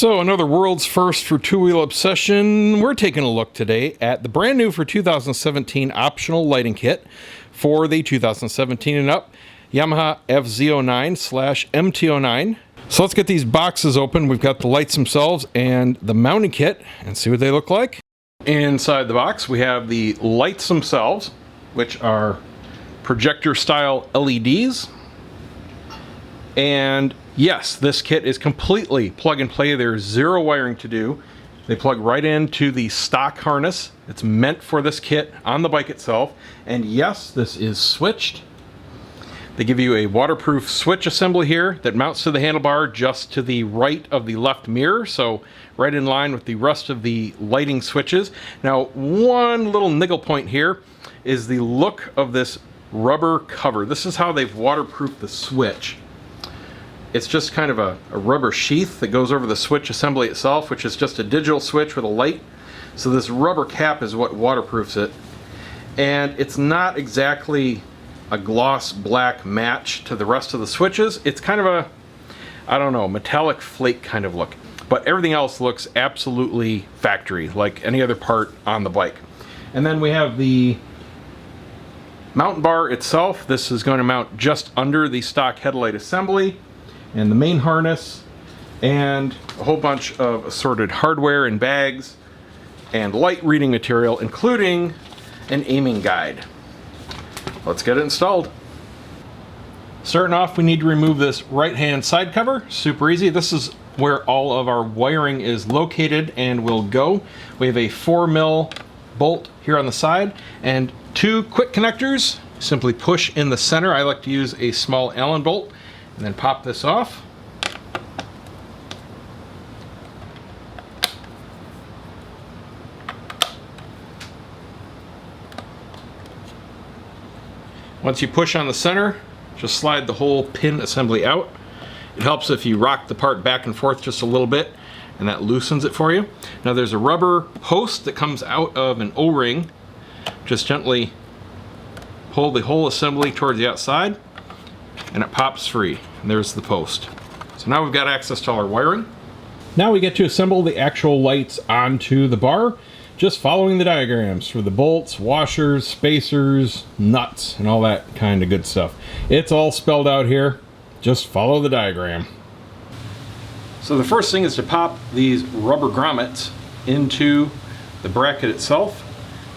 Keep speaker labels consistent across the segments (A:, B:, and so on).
A: So another world's first for two-wheel obsession. We're taking a look today at the brand new for 2017 optional lighting kit for the 2017 and up Yamaha FZ09 MT09. So let's get these boxes open. We've got the lights themselves and the mounting kit and see what they look like. Inside the box we have the lights themselves, which are projector style LEDs. And yes, this kit is completely plug and play. There's zero wiring to do. They plug right into the stock harness. It's meant for this kit on the bike itself. And yes, this is switched. They give you a waterproof switch assembly here that mounts to the handlebar just to the right of the left mirror, so right in line with the rest of the lighting switches. Now, one little niggle point here is the look of this rubber cover. This is how they've waterproofed the switch. It's just kind of a rubber sheath that goes over the switch assembly itself, which is just a digital switch with a light. So this rubber cap is what waterproofs it. And it's not exactly a gloss black match to the rest of the switches. It's kind of a, I don't know, metallic flake kind of look. But everything else looks absolutely factory, like any other part on the bike. And then we have the mountain bar itself. This is going to mount just under the stock headlight assembly, and the main harness, and a whole bunch of assorted hardware and bags and light reading material, including an aiming guide. Let's get it installed. Starting off, we need to remove this right hand side cover. Super easy. This is where all of our wiring is located and will go. We have a 4mm bolt here on the side and two quick connectors. Simply push in the center. I like to use a small Allen bolt. And then pop this off. Once you push on the center, just slide the whole pin assembly out. It helps if you rock the part back and forth just a little bit, and that loosens it for you. Now there's a rubber post that comes out of an O-ring. Just gently pull the whole assembly towards the outside, and it pops free. And there's the post. So now we've got access to all our wiring. Now we get to assemble the actual lights onto the bar, just following the diagrams for the bolts, washers, spacers, nuts, and all that kind of good stuff. It's all spelled out here. Just follow the diagram. So the first thing is to pop these rubber grommets into the bracket itself.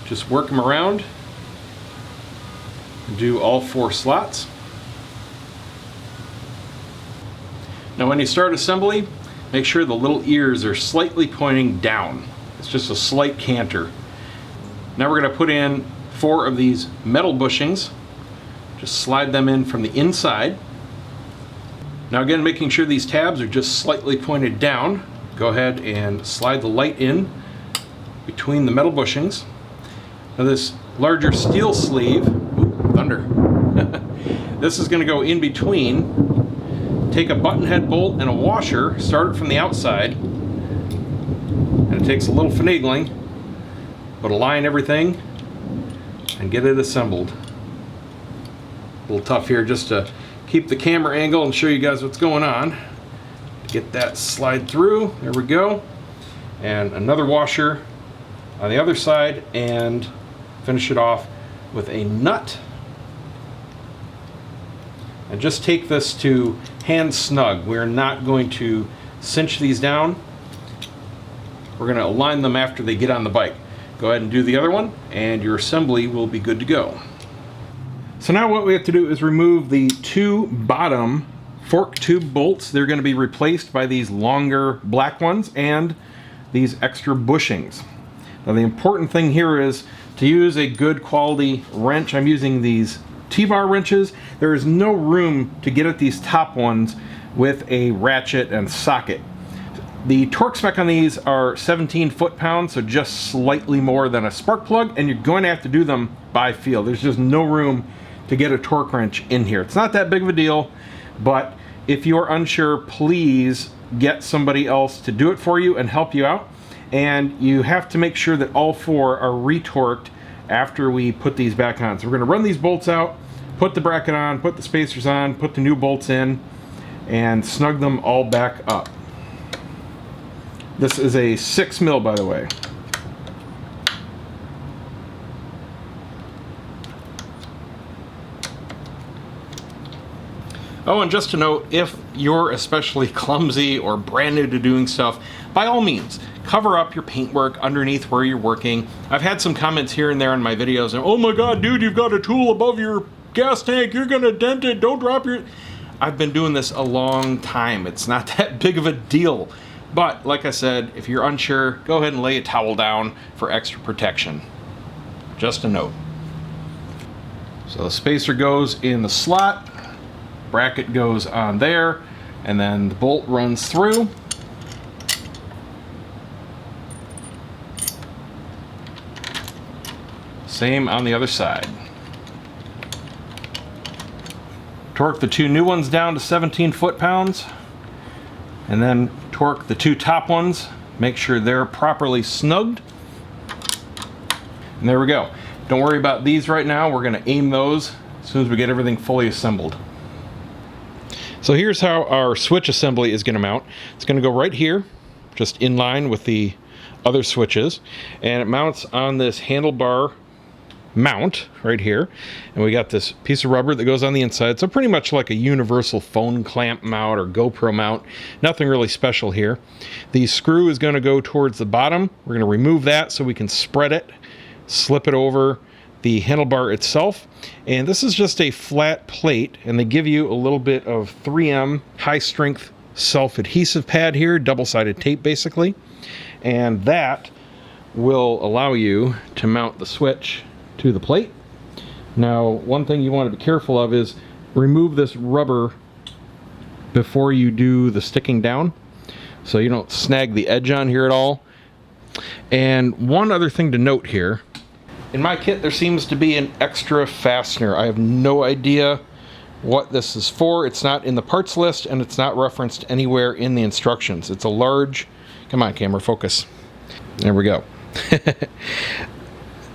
A: Just work them around. Do all 4 slots. Now when you start assembly, make sure the little ears are slightly pointing down. It's just a slight canter. Now we're going to put in 4 of these metal bushings. Just slide them in from the inside. Now again, making sure these tabs are just slightly pointed down, go ahead and slide the light in between the metal bushings. Now this larger steel sleeve, ooh, thunder, this is going to go in between. Take a button head bolt and a washer, start it from the outside, and it takes a little finagling, but align everything and get it assembled. A little tough here just to keep the camera angle and show you guys what's going on. Get that slide through, there we go. And another washer on the other side, and finish it off with a nut. And just take this to hand snug. We're not going to cinch these down. We're going to align them after they get on the bike. Go ahead and do the other one, and your assembly will be good to go. So now what we have to do is remove the 2 bottom fork tube bolts. They're going to be replaced by these longer black ones and these extra bushings. Now the important thing here is to use a good quality wrench. I'm using these T-bar wrenches. There is no room to get at these top ones with a ratchet and socket. The torque spec on these are 17 foot-pounds, so just slightly more than a spark plug, and you're going to have to do them by feel. There's just no room to get a torque wrench in here. It's not that big of a deal, but if you're unsure, please get somebody else to do it for you and help you out. And you have to make sure that all 4 are retorqued after we put these back on. So we're going to run these bolts out, put the bracket on, put the spacers on, put the new bolts in, and snug them all back up. This is a 6 mil, by the way. Oh, and just to note, if you're especially clumsy or brand new to doing stuff, by all means, cover up your paintwork underneath where you're working. I've had some comments here and there in my videos, and oh my god, dude, you've got a tool above your gas tank, you're gonna dent it, don't drop your... I've been doing this a long time. It's not that big of a deal. But, like I said, if you're unsure, go ahead and lay a towel down for extra protection. Just a note. So the spacer goes in the slot, bracket goes on there, and then the bolt runs through. Same on the other side. Torque the 2 new ones down to 17 foot-pounds, and then torque the 2 top ones. Make sure they're properly snugged. And there we go. Don't worry about these right now. We're going to aim those as soon as we get everything fully assembled. So here's how our switch assembly is going to mount. It's going to go right here, just in line with the other switches, and it mounts on this handlebar mount right here, and we got this piece of rubber that goes on the inside, so pretty much like a universal phone clamp mount or GoPro mount. Nothing really special here. The screw is going to go towards the bottom. We're going to remove that so we can spread it, slip it over the handlebar itself, and this is just a flat plate, and they give you a little bit of 3M high strength self-adhesive pad here, double-sided tape basically, and that will allow you to mount the switch to the plate. Now, one thing you want to be careful of is remove this rubber before you do the sticking down, so you don't snag the edge on here at all. And one other thing to note here, in my kit there seems to be an extra fastener. I have no idea what this is for. It's not in the parts list, and it's not referenced anywhere in the instructions. It's a large, come on camera, focus. There we go.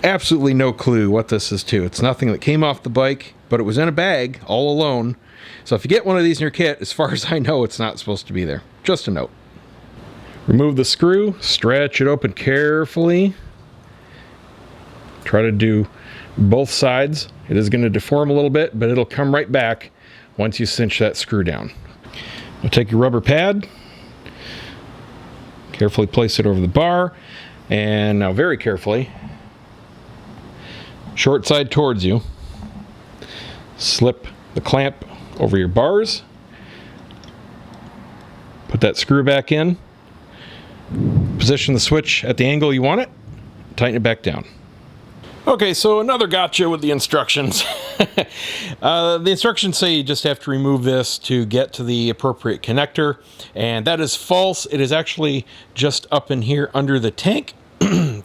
A: Absolutely no clue what this is to. It's nothing that came off the bike, but it was in a bag all alone. So if you get one of these in your kit, as far as I know, it's not supposed to be there. Just a note. Remove the screw, stretch it open carefully. Try to do both sides. It is going to deform a little bit, but it'll come right back once you cinch that screw down. Now take your rubber pad, carefully place it over the bar, and now very carefully, short side towards you, slip the clamp over your bars, put that screw back in, position the switch at the angle you want it, tighten it back down. Okay, so another gotcha with the instructions. The instructions say you just have to remove this to get to the appropriate connector, and that is false. It is actually just up in here under the tank.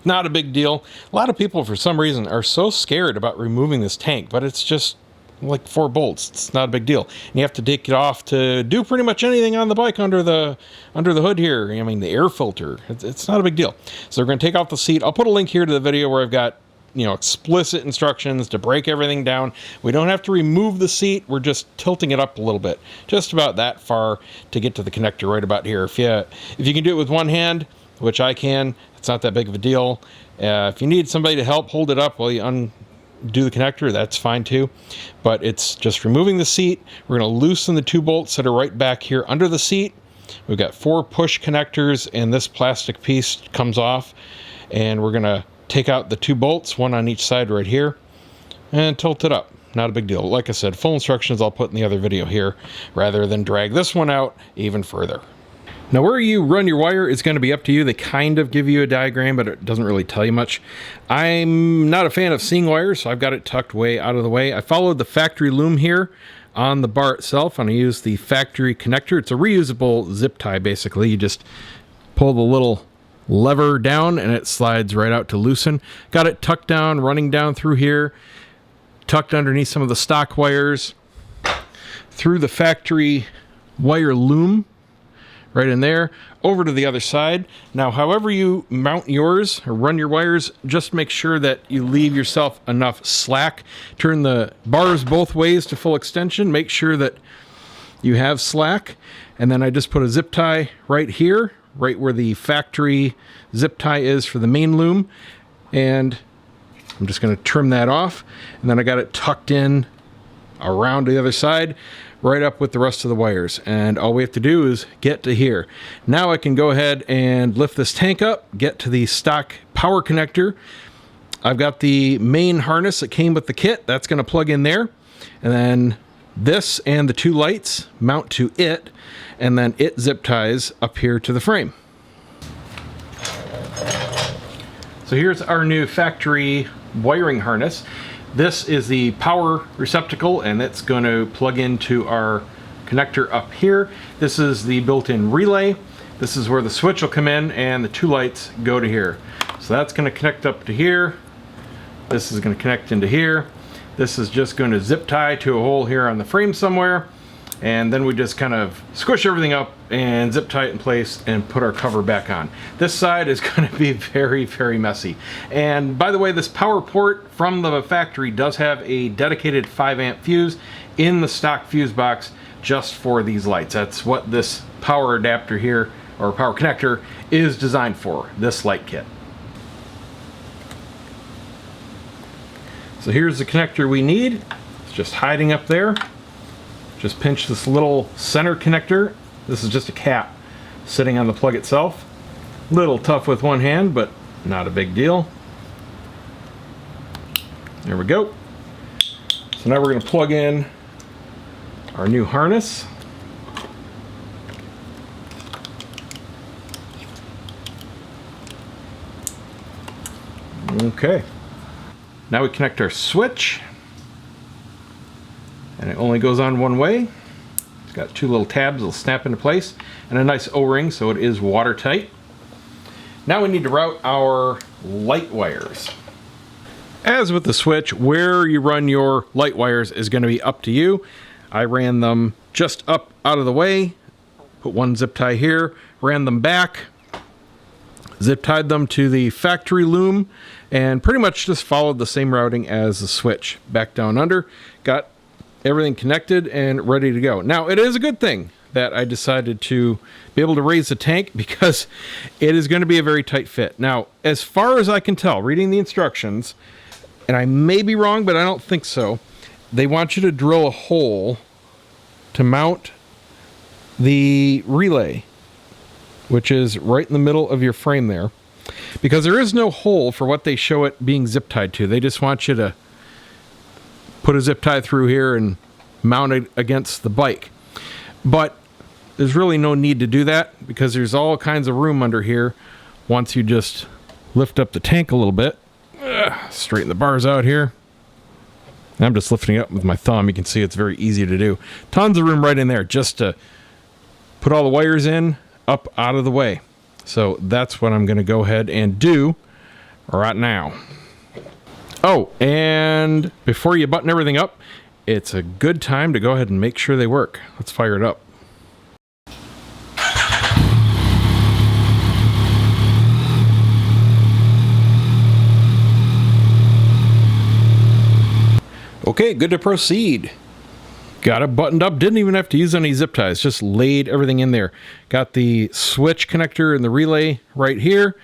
A: Not a big deal. A lot of people, for some reason, are so scared about removing this tank, but it's just like 4 bolts. It's not a big deal. And you have to take it off to do pretty much anything on the bike under the hood here. I mean, the air filter. It's not a big deal. So we're going to take off the seat. I'll put a link here to the video where I've got, you know, explicit instructions to break everything down. We don't have to remove the seat. We're just tilting it up a little bit, just about that far to get to the connector right about here. If you can do it with one hand, which I can, it's not that big of a deal. If you need somebody to help hold it up while you undo the connector, that's fine too. But it's just removing the seat. We're going to loosen the 2 bolts that are right back here under the seat. We've got 4 push connectors, and this plastic piece comes off, and we're going to take out the 2 bolts, one on each side right here, and tilt it up. Not a big deal. Like I said, full instructions I'll put in the other video here, rather than drag this one out even further. Now, where you run your wire is going to be up to you. They kind of give you a diagram, but it doesn't really tell you much. I'm not a fan of seeing wires, so I've got it tucked way out of the way. I followed the factory loom here on the bar itself, and I used the factory connector. It's a reusable zip tie, basically. You just pull the little lever down and it slides right out to loosen. Got it tucked down, running down through here, tucked underneath some of the stock wires, through the factory wire loom, right in there, over to the other side. Now, however you mount yours or run your wires, just make sure that you leave yourself enough slack. Turn the bars both ways to full extension. Make sure that you have slack. And then I just put a zip tie right here, right where the factory zip tie is for the main loom. And I'm just going to trim that off. And then I got it tucked in around the other side, right up with the rest of the wires. And all we have to do is get to here. Now I can go ahead and lift this tank up, get to the stock power connector. I've got the main harness that came with the kit. That's going to plug in there. And then this and the two lights mount to it. And then it zip ties up here to the frame. So here's our new factory wiring harness. This is the power receptacle, and it's going to plug into our connector up here. This is the built-in relay. This is where the switch will come in, and the two lights go to here. So that's going to connect up to here. This is going to connect into here. This is just going to zip tie to a hole here on the frame somewhere. And then we just kind of squish everything up and zip tie it in place and put our cover back on. This side is going to be very, very messy. And by the way, this power port from the factory does have a dedicated 5-amp fuse in the stock fuse box just for these lights. That's what this power adapter here, or power connector, is designed for, this light kit. So here's the connector we need. It's just hiding up there. Just pinch this little center connector. This is just a cap sitting on the plug itself. A little tough with one hand, but not a big deal. There we go. So now we're going to plug in our new harness. Okay. Now we connect our switch. And it only goes on one way. It's got two little tabs that'll snap into place, and a nice O-ring, so it is watertight. Now we need to route our light wires. As with the switch, where you run your light wires is going to be up to you. I ran them just up out of the way, put one zip tie here, ran them back, zip tied them to the factory loom, and pretty much just followed the same routing as the switch. Back down under, got everything connected and ready to go. Now, it is a good thing that I decided to be able to raise the tank, because it is going to be a very tight fit. Now, as far as I can tell, reading the instructions, and I may be wrong, but I don't think so, they want you to drill a hole to mount the relay, which is right in the middle of your frame there, because there is no hole for what they show it being zip tied to. They just want you to put a zip tie through here and mount it against the bike. But there's really no need to do that, because there's all kinds of room under here once you just lift up the tank a little bit. Straighten the bars out here. I'm just lifting it up with my thumb. You can see it's very easy to do. Tons of room right in there just to put all the wires in, up out of the way. So that's what I'm going to go ahead and do right now. Oh, and before you button everything up, it's a good time to go ahead and make sure they work. Let's fire it up. Okay, good to proceed. Got it buttoned up. Didn't even have to use any zip ties. Just laid everything in there. Got the switch connector and the relay right here.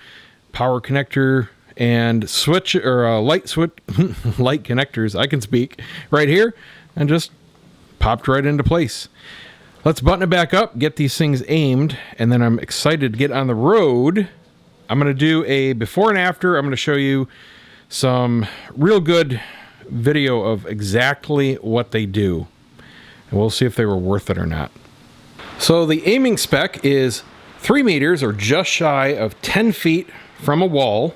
A: Power connector and switch, or light switch, light connectors, I can speak, right here, and just popped right into place. Let's button it back up, get these things aimed, and then I'm excited to get on the road. I'm going to do a before and after. I'm going to show you some real good video of exactly what they do, and we'll see if they were worth it or not. So the aiming spec is 3 meters, or just shy of 10 feet from a wall.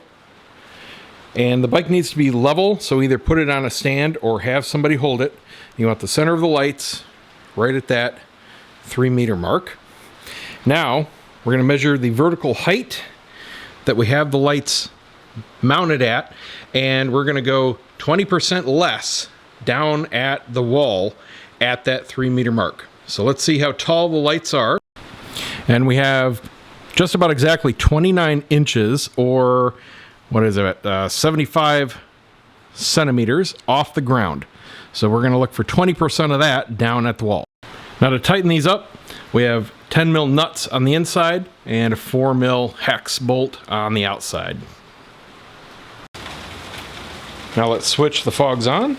A: And the bike needs to be level, so either put it on a stand or have somebody hold it. You want the center of the lights right at that 3 meter mark. Now, we're going to measure the vertical height that we have the lights mounted at, and we're going to go 20% less down at the wall at that 3 meter mark. So let's see how tall the lights are. And we have just about exactly 29 inches, or what is it, 75 centimeters off the ground. So we're going to look for 20% of that down at the wall. Now to tighten these up, we have 10 mil nuts on the inside and a 4 mil hex bolt on the outside. Now let's switch the fogs on.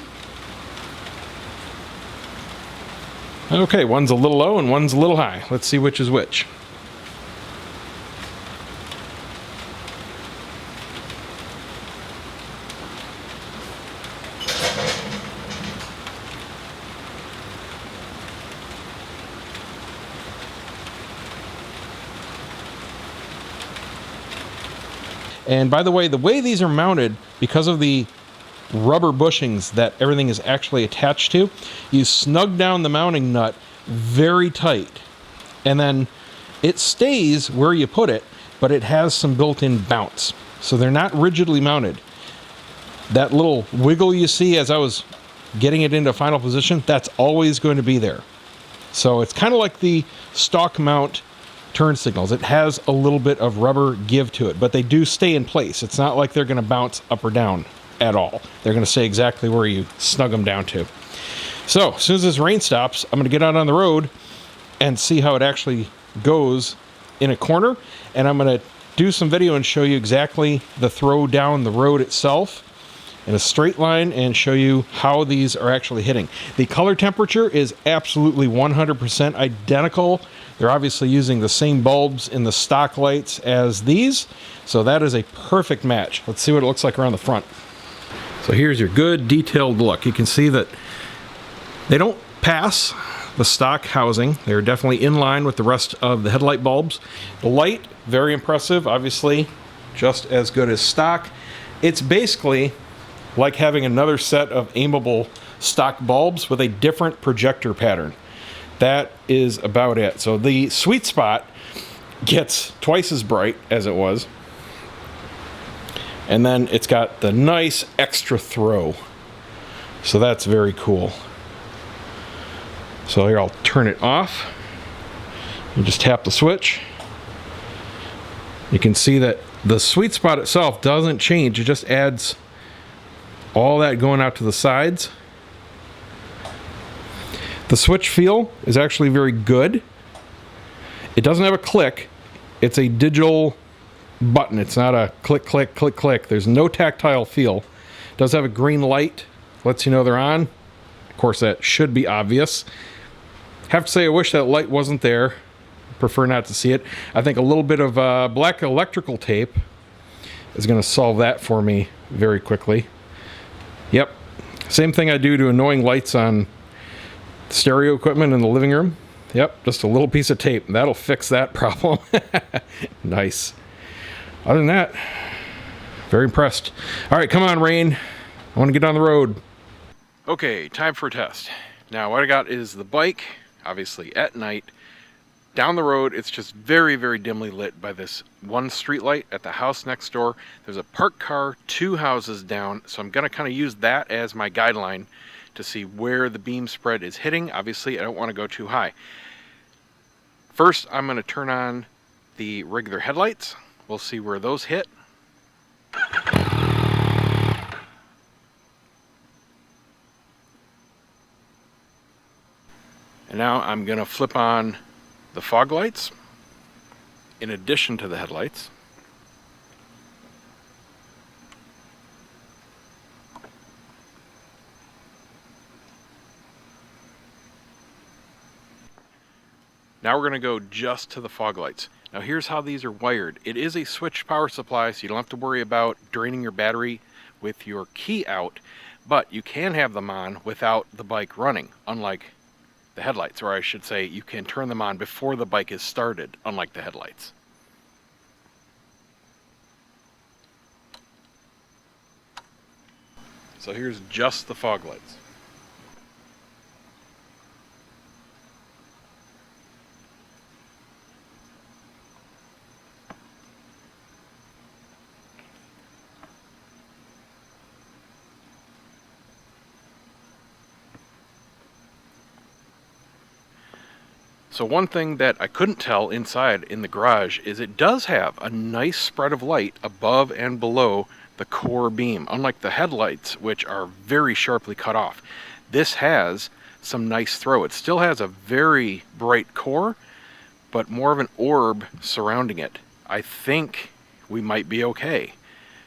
A: Okay, one's a little low and one's a little high. Let's see which is which. And by the way these are mounted, because of the rubber bushings that everything is actually attached to, you snug down the mounting nut very tight, and then it stays where you put it, but it has some built-in bounce. So they're not rigidly mounted. That little wiggle you see as I was getting it into final position, that's always going to be there. So it's kind of like the stock mount turn signals. It has a little bit of rubber give to it, but they do stay in place. It's not like they're going to bounce up or down at all. They're going to stay exactly where you snug them down to. So as soon as this rain stops, I'm going to get out on the road and see how it actually goes in a corner, and I'm going to do some video and show you exactly the throw down the road itself in a straight line and show you how these are actually hitting. The color temperature is absolutely 100% identical. They're obviously using the same bulbs in the stock lights as these, so that is a perfect match. Let's see what it looks like around the front. So here's your good detailed look. You can see that they don't pass the stock housing. They're definitely in line with the rest of the headlight bulbs. The light, very impressive, obviously just as good as stock. It's basically like having another set of aimable stock bulbs with a different projector pattern. That is about it. So the sweet spot gets twice as bright as it was. And then it's got the nice extra throw. So that's very cool. So here, I'll turn it off. You just tap the switch. You can see that the sweet spot itself doesn't change. It just adds all that going out to the sides. The switch feel is actually very good. It doesn't have a click. It's a digital button. It's not a click, click, click, click. There's no tactile feel. It does have a green light. Lets you know they're on. Of course, that should be obvious. Have to say, I wish that light wasn't there. Prefer not to see it. I think a little bit of black electrical tape is going to solve that for me very quickly. Yep. Same thing I do to annoying lights on stereo equipment in the living room. Yep, just a little piece of tape. That'll fix that problem. Nice. Other than that, very impressed. All right, come on, rain. I want to get on the road. Okay, time for a test. Now, what I got is the bike, obviously at night. Down the road, it's just very, very dimly lit by this one street light at the house next door. There's a parked car 2 houses down, so I'm going to kind of use that as my guideline to see where the beam spread is hitting. Obviously, I don't want to go too high. First, I'm going to turn on the regular headlights. We'll see where those hit. And now I'm going to flip on the fog lights in addition to the headlights. Now we're going to go just to the fog lights. Now here's how these are wired. It is a switched power supply, so you don't have to worry about draining your battery with your key out, but you can have them on without the bike running, unlike the headlights, or I should say you can turn them on before the bike is started, unlike the headlights. So here's just the fog lights. So one thing that I couldn't tell inside in the garage is it does have a nice spread of light above and below the core beam, unlike the headlights, which are very sharply cut off. This has some nice throw. It still has a very bright core, but more of an orb surrounding it, I think we might be okay.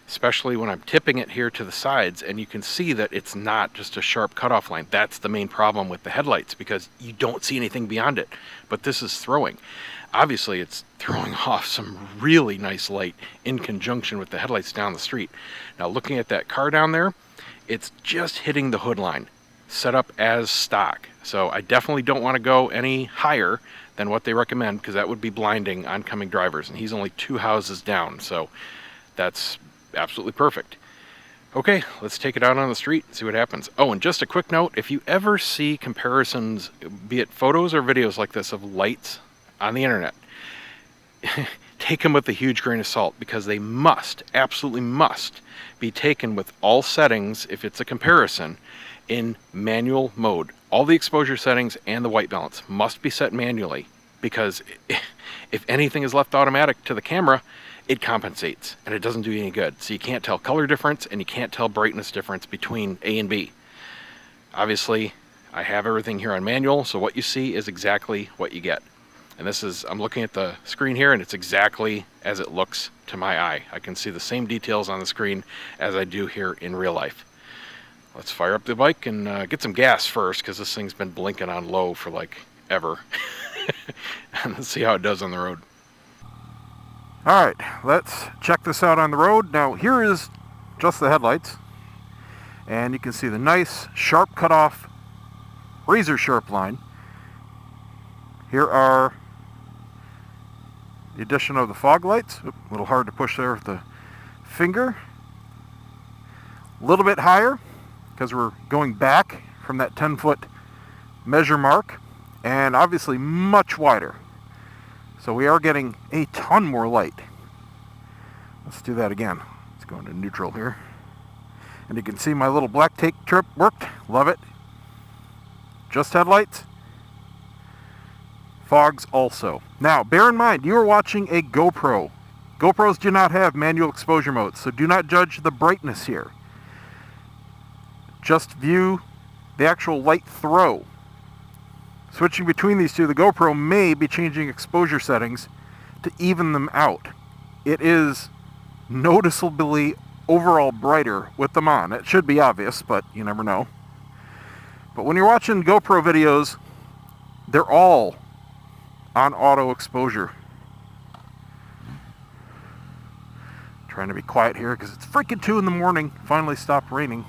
A: Especially when I'm tipping it here to the sides, and you can see that it's not just a sharp cutoff line. That's the main problem with the headlights, because you don't see anything beyond it. But this is throwing. Obviously, it's throwing off some really nice light in conjunction with the headlights down the street. Now, looking at that car down there, it's just hitting the hood line, set up as stock. So I definitely don't want to go any higher than what they recommend, because that would be blinding oncoming drivers. And he's only 2 houses down, so that's absolutely perfect. Okay, let's take it out on the street and see what happens. Oh, and just a quick note, if you ever see comparisons, be it photos or videos like this of lights on the internet, take them with a huge grain of salt, because they must, absolutely must, be taken with all settings, if it's a comparison, in manual mode. All the exposure settings and the white balance must be set manually, because if anything is left automatic to the camera, it compensates, and it doesn't do you any good. So you can't tell color difference, and you can't tell brightness difference between A and B. Obviously, I have everything here on manual, so what you see is exactly what you get. And this is, I'm looking at the screen here, and it's exactly as it looks to my eye. I can see the same details on the screen as I do here in real life. Let's fire up the bike and get some gas first, because this thing's been blinking on low for like ever. And let's see how it does on the road.
B: Alright, let's check this out on the road. Now, here is just the headlights, and you can see the nice, sharp cutoff, razor sharp line. Here are the addition of the fog lights. Oop, a little hard to push there with the finger. A little bit higher, because we're going back from that 10-foot measure mark, and obviously much wider. So we are getting a ton more light. Let's do that again. Let's go into neutral here. And you can see my little black tape trip worked. Love it. Just headlights. Fogs also. Now, bear in mind, you are watching a GoPro. GoPros do not have manual exposure modes, so do not judge the brightness here. Just view the actual light throw. Switching between these two, the GoPro may be changing exposure settings to even them out. It is noticeably overall brighter with them on. It should be obvious, but you never know. But when you're watching GoPro videos, they're all on auto exposure. Trying to be quiet here because it's freaking 2 in the morning. Finally stopped raining.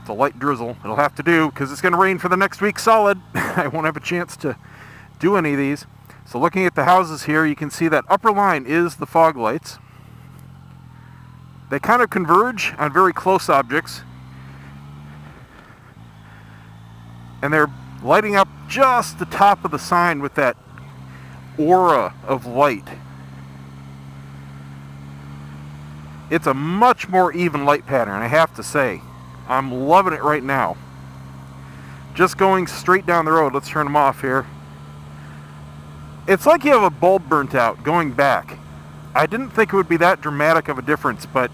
B: It's a light drizzle. It'll have to do because it's going to rain for the next week solid. I won't have a chance to do any of these. So looking at the houses here, you can see that upper line is the fog lights. They kind of converge on very close objects, and they're lighting up just the top of the sign with that aura of light. It's a much more even light pattern, I have to say. I'm loving it right now. Just going straight down the road. Let's turn them off here. It's like you have a bulb burnt out going back. I didn't think it would be that dramatic of a difference, but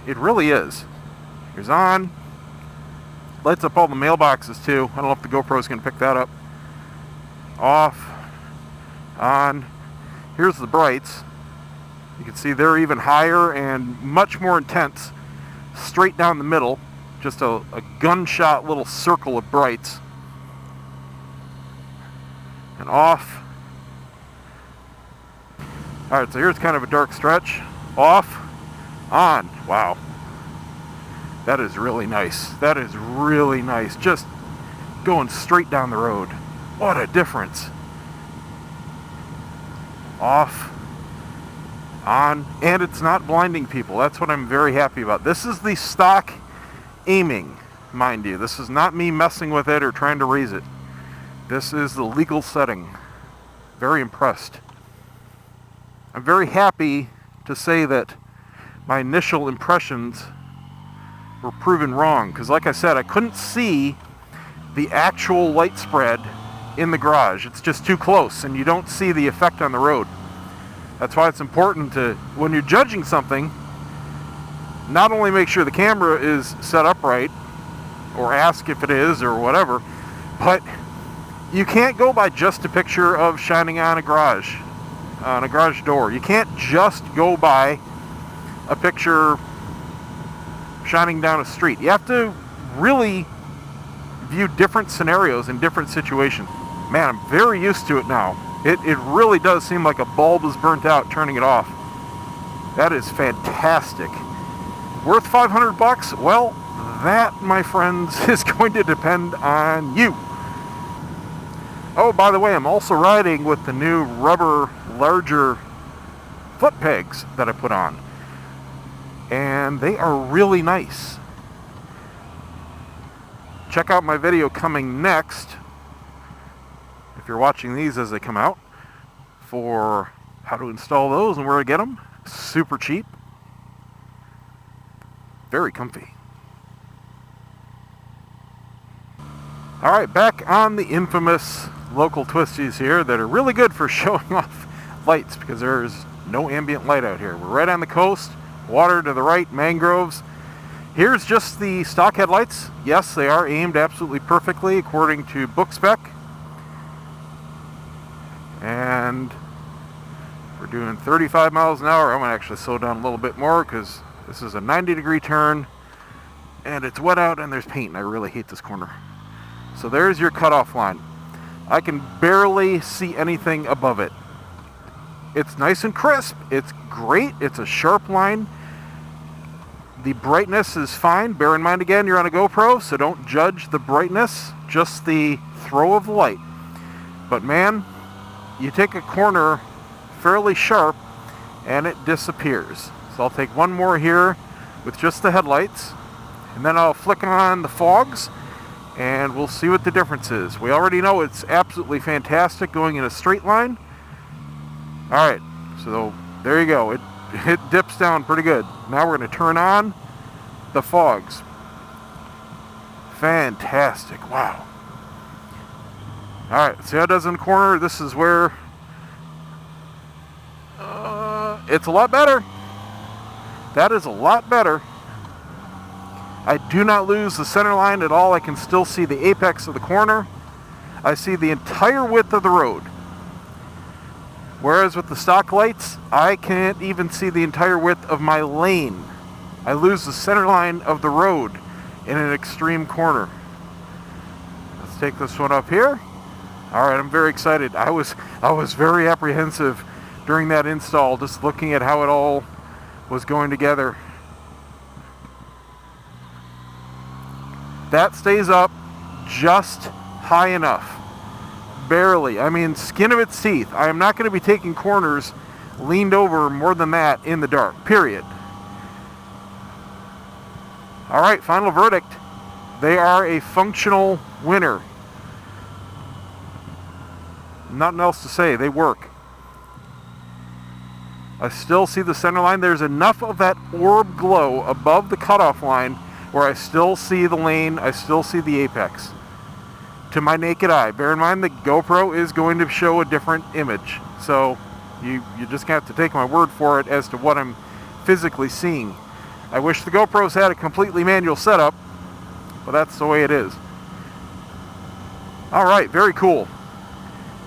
B: it really is. Here's on. Lights up all the mailboxes too. I don't know if the GoPro's going to pick that up. Off. On. Here's the brights. You can see they're even higher and much more intense. Straight down the middle. Just a gunshot little circle of brights. And off. Alright, so here's kind of a dark stretch. Off. On. Wow. That is really nice. That is really nice. Just going straight down the road. What a difference. Off. On. And it's not blinding people. That's what I'm very happy about. This is the stock aiming, mind you. This is not me messing with it or trying to raise it. This is the legal setting. Very impressed. I'm very happy to say that my initial impressions were proven wrong, because like I said, I couldn't see the actual light spread in the garage. It's just too close, and you don't see the effect on the road. That's why it's important to, when you're judging something, not only make sure the camera is set up right, or ask if it is, or whatever, but You can't go by just a picture of shining on a garage door. You can't just go by a picture shining down a street. You have to really view different scenarios in different situations. Man, I'm very used to it now. It really does seem like a bulb is burnt out turning it off. That is fantastic. Worth 500 bucks? Well, that, my friends, is going to depend on you. Oh, by the way, I'm also riding with the new rubber larger foot pegs that I put on. And they are really nice. Check out my video coming next, if you're watching these as they come out, for how to install those and where to get them. Super cheap. Very comfy. Alright, back on the infamous local twisties here that are really good for showing off lights, because there's no ambient light out here. We're right on the coast, water to the right, mangroves. Here's just the stock headlights. Yes, they are aimed absolutely perfectly according to book spec. And we're doing 35 miles an hour. I'm going to actually slow down a little bit more because this is a 90-degree turn and it's wet out and there's paint, and I really hate this corner. So there's your cutoff line. I can barely see anything above it. It's nice and crisp. It's great. It's a sharp line. The brightness is fine. Bear in mind, again, you're on a GoPro, so don't judge the brightness, just the throw of the light. But man, you take a corner fairly sharp and it disappears. So I'll take one more here with just the headlights, and then I'll flick on the fogs and we'll see what the difference is. We already know it's absolutely fantastic going in a straight line. Alright, so there you go. It dips down pretty good. Now we're going to turn on the fogs. Fantastic. Wow. Alright, see how it does in the corner? This is where it's a lot better. That is a lot better. I do not lose the center line at all. I can still see the apex of the corner. I see the entire width of the road. Whereas with the stock lights, I can't even see the entire width of my lane. I lose the center line of the road in an extreme corner. Let's take this one up here. Alright, I'm very excited. I was very apprehensive during that install, just looking at how it all was going together. That stays up just high enough. Barely. I mean, skin of its teeth. I am not going to be taking corners leaned over more than that in the dark. Period. Alright, final verdict. They are a functional winner. Nothing else to say. They work. I still see the center line. There's enough of that orb glow above the cutoff line where I still see the lane. I still see the apex. To my naked eye. Bear in mind the GoPro is going to show a different image. So you just have to take my word for it as to what I'm physically seeing. I wish the GoPros had a completely manual setup, but that's the way it is. Alright, very cool.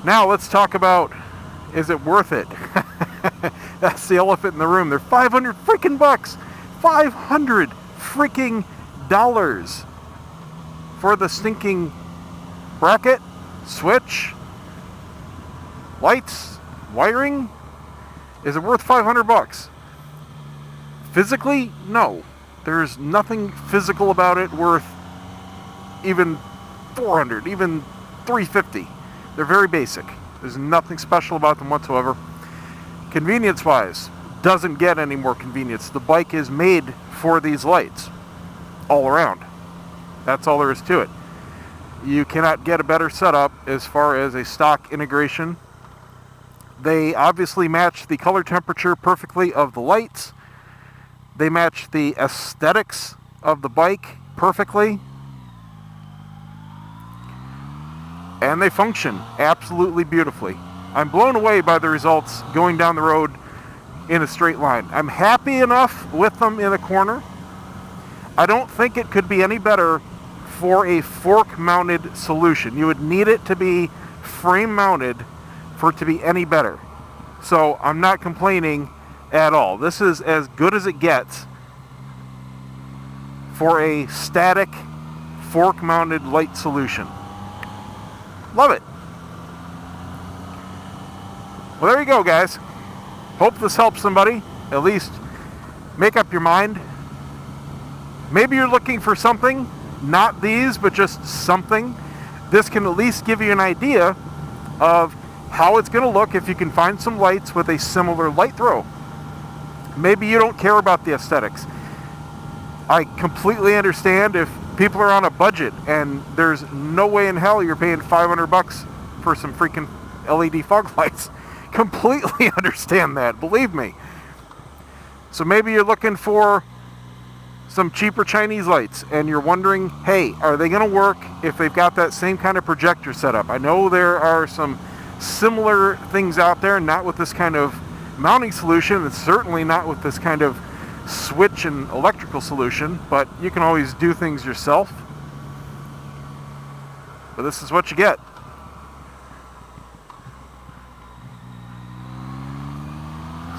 B: Now let's talk about, is it worth it? That's the elephant in the room. They're 500 freaking bucks. 500 freaking dollars for the stinking bracket, switch, lights, wiring. Is it worth 500 bucks? Physically, no. There's nothing physical about it worth even 400, even 350. They're very basic. There's nothing special about them whatsoever. Convenience-wise, doesn't get any more convenience. The bike is made for these lights all around. That's all there is to it. You cannot get a better setup as far as a stock integration. They obviously match the color temperature perfectly of the lights. They match the aesthetics of the bike perfectly. And they function absolutely beautifully. I'm blown away by the results going down the road in a straight line. I'm happy enough with them in a corner. I don't think it could be any better for a fork mounted solution. You would need it to be frame mounted for it to be any better. So I'm not complaining at all. This is as good as it gets for a static fork mounted light solution. Love it. Well, there you go, guys. Hope this helps somebody. At least make up your mind. Maybe you're looking for something, not these, but just something. This can at least give you an idea of how it's going to look if you can find some lights with a similar light throw. Maybe you don't care about the aesthetics. I completely understand if people are on a budget and there's no way in hell you're paying $500 for some freaking LED fog lights. Completely understand that, believe me. So maybe you're looking for some cheaper Chinese lights and you're wondering, hey, are they going to work if they've got that same kind of projector setup? I know there are some similar things out there, not with this kind of mounting solution, and certainly not with this kind of switch and electrical solution, but you can always do things yourself. But this is what you get.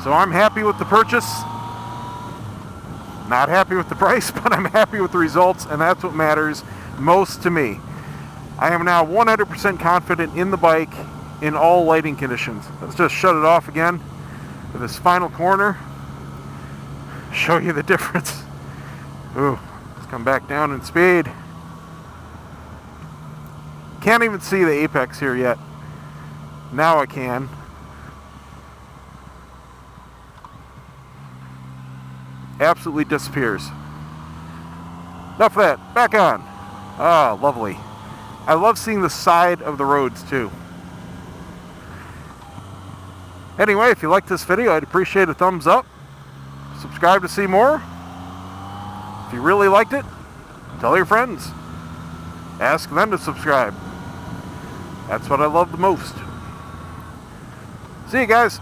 B: So I'm happy with the purchase. Not happy with the price, but I'm happy with the results, and that's what matters most to me. I am now 100% confident in the bike in all lighting conditions. Let's just shut it off again for this final corner. Show you the difference. Ooh, let's come back down in speed. Can't even see the apex here yet. Now I can. Absolutely disappears. Enough of that. Back on. Ah, lovely. I love seeing the side of the roads too. Anyway, if you liked this video, I'd appreciate a thumbs up. Subscribe to see more. If you really liked it, tell your friends. Ask them to subscribe. That's what I love the most. See you guys.